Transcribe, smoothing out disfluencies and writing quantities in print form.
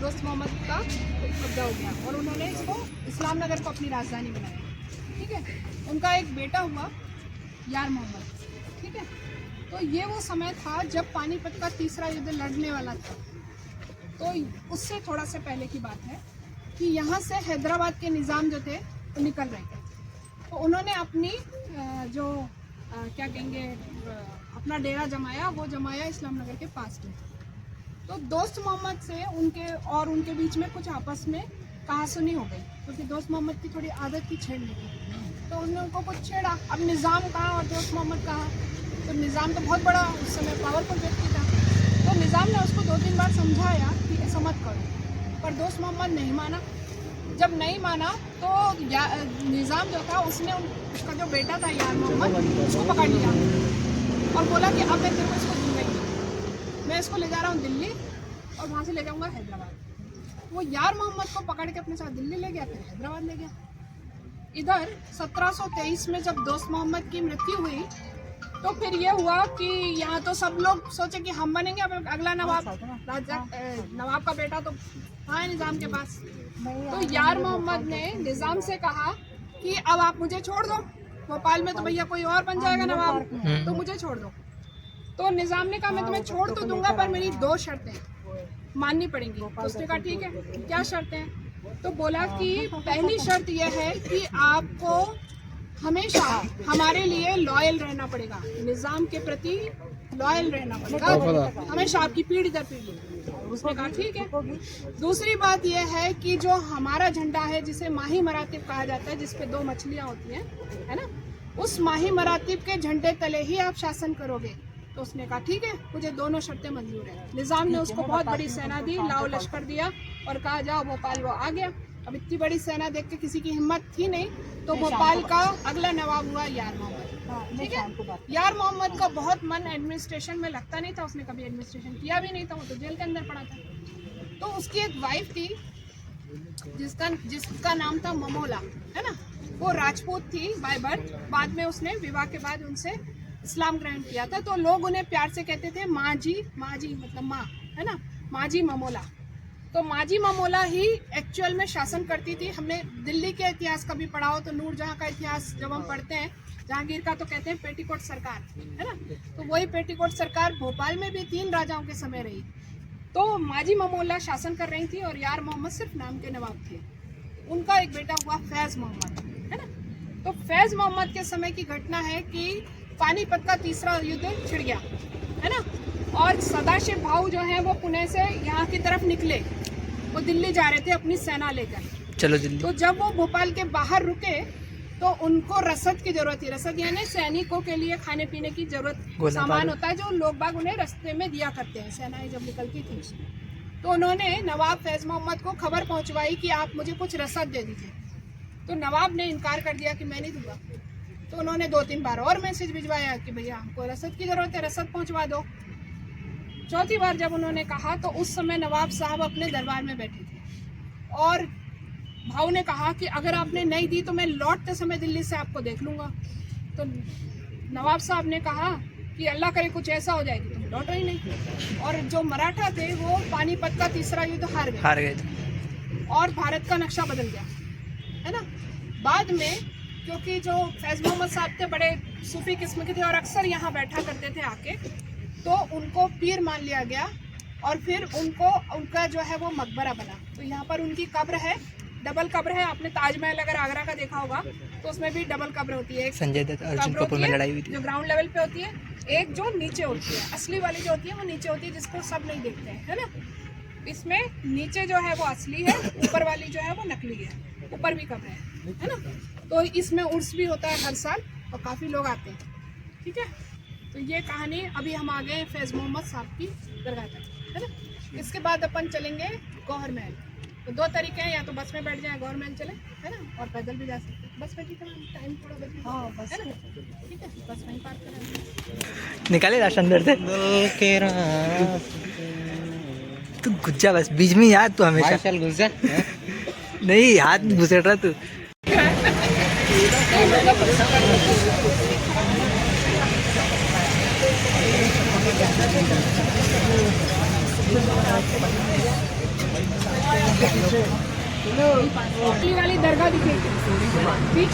दोस्त मोहम्मद का कब्जा हो गया और उन्होंने इसको इस्लाम नगर को अपनी राजधानी बनाया। ठीक है, उनका एक बेटा हुआ यार मोहम्मद। ठीक है, तो ये वो समय था जब पानीपत का तीसरा युद्ध लड़ने वाला था। तो उससे थोड़ा से पहले की बात है कि यहाँ से हैदराबाद के निज़ाम जो थे वो निकल रहे थे। तो उन्होंने अपनी क्या कहेंगे अपना डेरा जमाया, वो जमाया इस्लाम नगर के पास में। तो दोस्त मोहम्मद से उनके बीच में कुछ आपस में कहासुनी हो गई, क्योंकि दोस्त मोहम्मद की थोड़ी आदत थी छेड़ने की। तो उन्होंने उनको कुछ छेड़ा। अब निज़ाम कहाँ और दोस्त मोहम्मद कहाँ? तो निज़ाम तो बहुत बड़ा उस समय पावरफुल व्यक्ति था। तो निज़ाम ने उसको 2-3 बार समझाया कि ऐसा मत करो, पर दोस्त मोहम्मद नहीं माना। जब नहीं माना तो निज़ाम जो था उसने उसका जो बेटा था यार मोहम्मद, उसको पकड़ लिया और बोला कि अब मैं तेरे को इसको दूंगा ही, मैं इसको ले जा रहा हूँ दिल्ली और वहाँ से ले जाऊँगा हैदराबाद। वो यार मोहम्मद को पकड़ के अपने साथ दिल्ली ले गया, फिर हैदराबाद ले गया। इधर 1723 में जब दोस्त मोहम्मद की मृत्यु हुई तो फिर ये हुआ कि यहाँ तो सब लोग सोचे कि हम बनेंगे अब अगला नवाब। नवाब का बेटा तो हाँ निज़ाम के पास। तो यार मोहम्मद ने निज़ाम से कहा कि अब आप मुझे छोड़ दो, भोपाल में तो भैया कोई और बन जाएगा नवाब, तो मुझे छोड़ दो। तो निज़ाम ने कहा मैं तुम्हें छोड़ तो दूंगा, पर मेरी 2 शर्तें माननी पड़ेंगी। तो उसने कहा ठीक है, क्या शर्तें हैं? तो बोला कि पहली शर्त यह है कि आपको हमेशा हमारे लिए लॉयल रहना पड़ेगा, निज़ाम के प्रति लॉयल रहना पड़ेगा हमेशा, आपकी पीढ़ी दर पीढ़ी। उसने कहा ठीक है। दूसरी बात यह है कि जो हमारा झंडा है, जिसे माही मरातिब कहा जाता है, जिसपे 2 मछलियां होती हैं, है ना, उस माही मरातिब के झंडे तले ही आप शासन करोगे। तो उसने कहा ठीक है, मुझे दोनों शर्तें मंजूर है। निज़ाम ने उसको बहुत बड़ी सेना दी, लाओ लश्कर दिया और कहा जाओ भोपाल। वो आ गया। अब इतनी बड़ी सेना देख के किसी की हिम्मत थी नहीं, तो भोपाल का अगला नवाब हुआ यार मोहम्मद। ठीक है, यार मोहम्मद का बहुत मन एडमिनिस्ट्रेशन में लगता नहीं था, उसने कभी एडमिनिस्ट्रेशन किया भी नहीं था, वो तो जेल के अंदर पड़ा था। तो उसकी एक वाइफ थी जिसका नाम था ममोला, है ना, वो राजपूत थी बाय बर्थ। बाद में उसने विवाह के बाद उनसे इस्लाम ग्रहण किया था। तो लोग उन्हें प्यार से कहते थे माँ जी मतलब माँ, है ना, माँ जी ममोला। तो माजी ममोला ही एक्चुअल में शासन करती थी। हमने दिल्ली के इतिहास का भी पढ़ा हो तो नूरजहां का इतिहास जब हम पढ़ते हैं, जहांगीर का, तो कहते हैं पेटीकोट सरकार, है ना। तो वही पेटीकोट सरकार भोपाल में भी 3 राजाओं के समय रही। तो माजी ममोला शासन कर रही थी और यार मोहम्मद सिर्फ नाम के नवाब थे। उनका एक बेटा हुआ फैज़ मोहम्मद, है ना। तो फैज़ मोहम्मद के समय की घटना है कि पानीपत का तीसरा युद्ध छिड़ गया, है ना, और सदाशिव भाऊ जो है वो पुणे से यहाँ की तरफ निकले, वो दिल्ली जा रहे थे अपनी सेना लेकर। चलो दिल्ली। तो जब वो भोपाल के बाहर रुके तो उनको रसद की जरूरत थी। रसद यानी सैनिकों के लिए खाने पीने की जरूरत, सामान होता है जो लोग बाग उन्हें रास्ते में दिया करते हैं, सेनाएं जब निकलती थी। तो उन्होंने नवाब फैज़ मोहम्मद को खबर पहुंचवाई कि आप मुझे कुछ रसद दे दीजिए। तो नवाब ने इनकार कर दिया कि मैं नहीं दूंगा। तो उन्होंने 2-3 बार और मैसेज भिजवाया कि भैया हमको रसद की जरूरत है, रसद पहुँचवा दो। चौथी बार जब उन्होंने कहा तो उस समय नवाब साहब अपने दरबार में बैठे थे और भाऊ ने कहा कि अगर आपने नहीं दी तो मैं लौटते समय दिल्ली से आपको देख लूँगा। तो नवाब साहब ने कहा कि अल्लाह करे कुछ ऐसा हो जाए कि तुम लौटो ही नहीं। और जो मराठा थे वो पानीपत का तीसरा युद्ध हार गए थे और भारत का नक्शा बदल गया, है ना। बाद में क्योंकि जो फैज़ मोहम्मद साहब थे बड़े सूफी किस्म के थे और अक्सर यहाँ बैठा करते थे आके, तो उनको पीर मान लिया गया और फिर उनका जो है वो मकबरा बना। तो यहाँ पर उनकी कब्र है, डबल कब्र है। आपने ताजमहल अगर आगरा का देखा होगा तो उसमें भी डबल कब्र होती है। एक संजय दत्त अर्जुन कपूर में लड़ाई हुई थी, जो ग्राउंड लेवल पे होती है, एक जो नीचे होती है, असली वाली जो होती है वो नीचे होती है, जिसको सब नहीं देखते हैं, है ना। इसमें नीचे जो है वो असली है, ऊपर वाली जो है वो नकली है, ऊपर भी कब्र है ना। तो इसमें उर्स भी होता है हर साल और काफ़ी लोग आते हैं, ठीक है। तो ये कहानी, अभी हम आ गए फैज़ मोहम्मद साहब की दरगाह तक, है ना। इसके बाद अपन चलेंगे गौहर महल। तो 2 तरीके हैं, या तो बस में बैठ जाए गौहर महल चले, है ना, और पैदल भी जा सकते हैं। बस में ठीक है, टाइम थोड़ा बच, हाँ बस है ना, ठीक है, बस वहीं पार्क करेंगे। निकाले राशन अंदर से तू घुस जा बस बीच में यार, तू हमेशा घुस जा। नहीं हाथ घुसेड़ रहा तू। वाली दरगाह दिखेगी बीच